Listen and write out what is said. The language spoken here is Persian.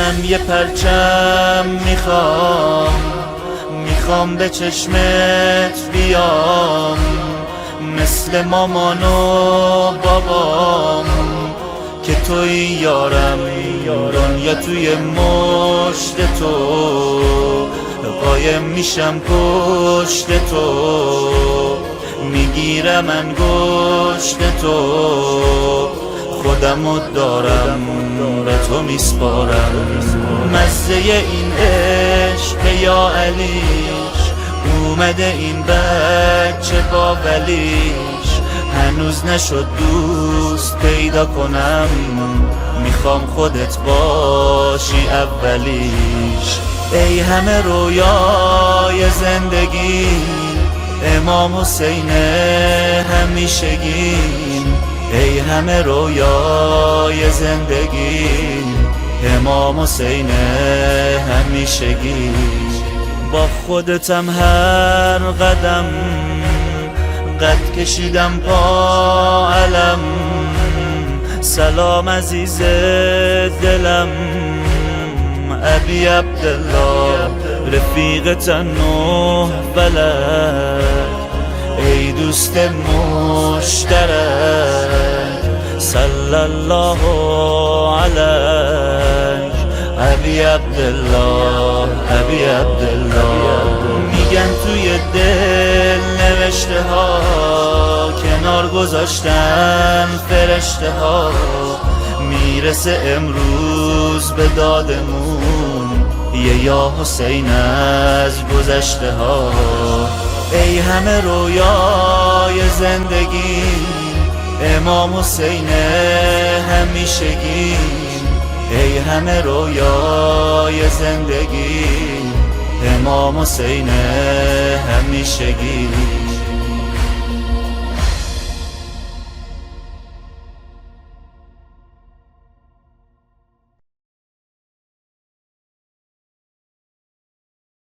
من یه پرچم میخوام به چشمت بیام، مثل مامان و بابام که توی یارم، دنیا توی مشت تو، قایم میشم پشت تو، میگیرم انگشت تو، خودمو دارم به تو میسپارم. مزه این عشق یا علیش، اومده این بچه با ولیش، هنوز نشد دوست پیدا کنم، میخوام خودت باشی اولیش. ای همه رویای زندگی، امام حسین همیشگیم. ای همه رویای زندگی، امام حسین همیشگی. با خودتم هر قدم قد کشیدم پا علم، سلام عزیز دلم، ابی عبدالله رفیق تنوح فلک، ای دوست مشترک، صلی الله علیک ابی عبدالله، ابی عبدالله. میگن توی دل نوشته ها، کنار گذاشتن فرشته ها، میرسه امروز به دادمون یه یا حسین از گذشته ها. ای همه رویای زندگی، امام حسین همیشگی. ای همه رویای زندگی، امام حسین همیشگی.